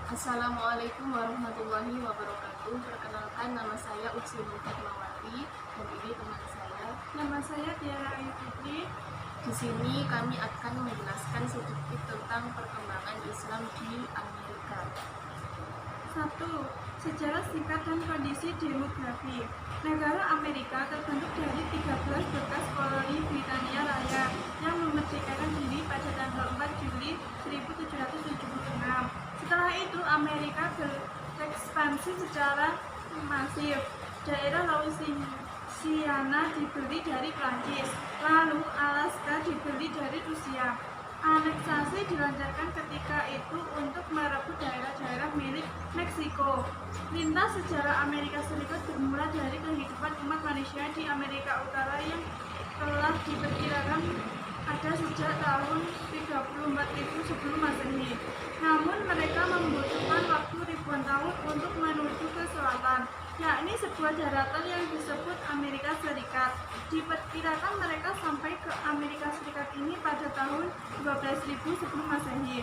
Assalamualaikum warahmatullahi wabarakatuh. Perkenalkan, nama saya Utsy Nur Fatmawati dan ini teman saya. Nama saya Tiara Ayu Fitri. Di sini kami akan menjelaskan sedikit tentang perkembangan Islam di Amerika. 1. Sejarah singkat dan kondisi demografi. Negara Amerika terbentuk dari 13 bekas koloni Britania Raya yang memerdekakan diri pada tanggal 4 Juli 1776. Setelah itu Amerika berekspansi secara masif. Daerah Louisiana dibeli dari Prancis, lalu Alaska dibeli dari Rusia. Aneksasi dilancarkan ketika itu untuk merebut daerah-daerah milik Meksiko. Lintas sejarah Amerika Serikat bermula dari kehidupan umat manusia di Amerika Utara yang telah diperkirakan ada sejak tahun 34.000 sebelum Masehi. Namun mereka membutuhkan waktu ribuan tahun untuk menuju ke selatan, yakni sebuah daratan yang disebut Amerika Serikat. Diperkirakan mereka sampai ke Amerika Serikat ini pada tahun 12.000 sebelum Masehi.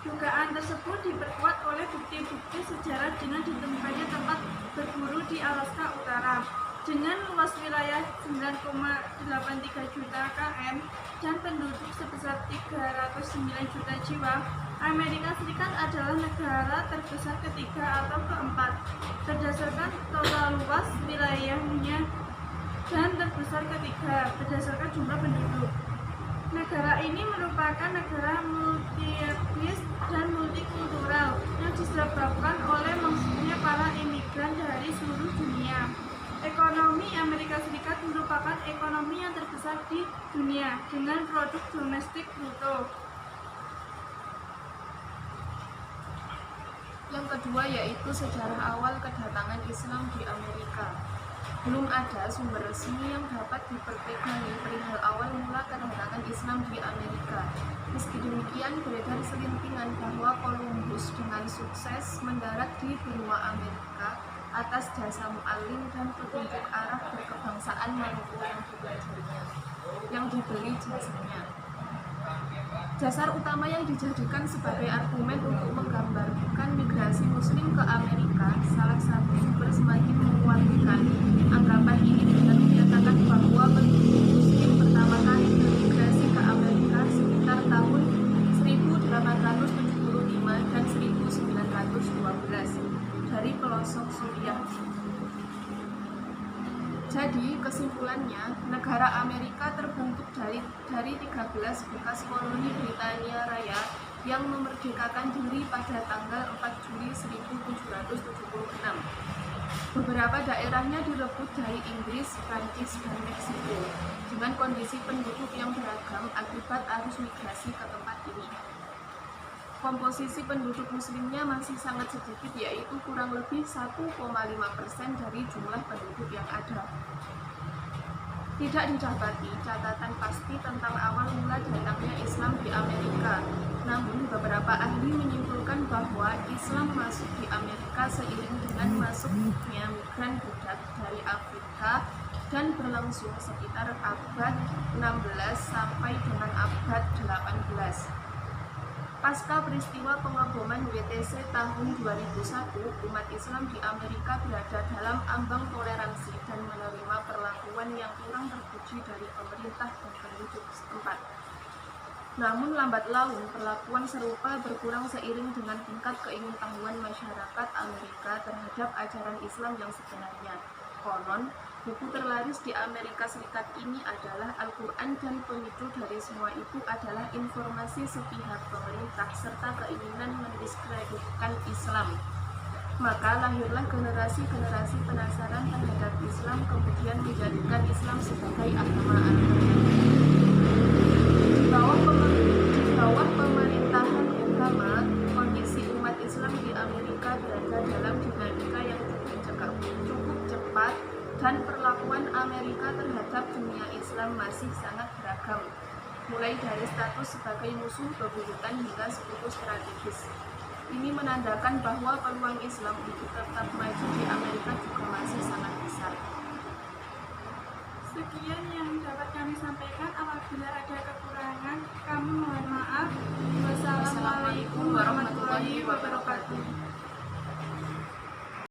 Dugaan tersebut diperkuat oleh bukti-bukti sejarah dengan ditemukannya tempat berburu di Alaska Utara. Dengan luas wilayah 9,83 juta km dan penduduk sebesar 309 juta jiwa, Amerika Serikat adalah negara terbesar ketiga atau keempat berdasarkan total luas wilayahnya dan terbesar ketiga berdasarkan jumlah penduduk. Negara ini merupakan negara multietnis dan multikultural yang disebabkan oleh masuknya para imigran dari seluruh dunia. Ekonomi Amerika Serikat merupakan ekonomi yang terbesar di dunia dengan produk domestik bruto. Yang kedua yaitu sejarah awal kedatangan Islam di Amerika. Belum ada sumber resmi yang dapat diperpegangi perihal awal mula kedatangan Islam di Amerika. Meski demikian, beredar selintingan bahwa Columbus dengan sukses mendarat di benua Amerika atas jasa mu'allim dan petunjuk arah berkebangsaan Maluku yang dibeli jasanya. Dasar utama yang dijadikan sebagai argumen untuk menggambarkan migrasi muslim ke Amerika, salah satu sumber semakin menguatkan anggapan ini dengan menyatakan bahwa penduduk muslim pertama kali bermigrasi ke Amerika sekitar tahun 1875 dan 1912 dari pelosok Suriah. Jadi, kesimpulannya, negara Amerika terbentuk dari 13 bekas koloni Britania Raya yang memerdekakan diri pada tanggal 4 Juli 1776. Beberapa daerahnya direbut dari Inggris, Prancis, dan Meksiko, dengan kondisi penduduk yang beragam akibat arus migrasi ke tempat ini. Komposisi penduduk muslimnya masih sangat sedikit, yaitu kurang lebih 1,5% dari jumlah penduduk yang ada. Tidak didapati catatan pasti tentang awal mula datangnya Islam di Amerika. Namun beberapa ahli menyimpulkan bahwa Islam masuk di Amerika seiring dengan masuknya migran budak dari Afrika dan berlangsung sekitar abad 16 sampai dengan abad 18. Pasca peristiwa pengeboman WTC tahun 2001, umat Islam di Amerika berada dalam ambang toleransi dan menerima perlakuan yang kurang terpuji dari pemerintah dan penduduk setempat. Namun lambat laun, perlakuan serupa berkurang seiring dengan tingkat keingintahuan masyarakat Amerika terhadap ajaran Islam yang sebenarnya. Konon, buku terlaris di Amerika Serikat ini adalah Al-Quran dan pemicu dari semua itu adalah informasi sepihak pemerintah serta keinginan mendiskreditkan Islam. Maka lahirlah generasi-generasi penasaran terhadap Islam kemudian menjadikan Islam sebagai agama alternatif. Di bawah pemerintahan Obama, kondisi umat Islam di Amerika berada dalam dinamika yang cukup cepat dan perlakuan Amerika terhadap dunia Islam masih sangat beragam, mulai dari status sebagai musuh bebuyutan hingga sekutu strategis. Ini menandakan bahwa peluang Islam untuk tetap maju di Amerika juga masih sangat besar. Sekian yang dapat kami sampaikan. Apabila ada kekurangan, kami mohon maaf. Wassalamualaikum warahmatullahi wabarakatuh. wabarakatuh.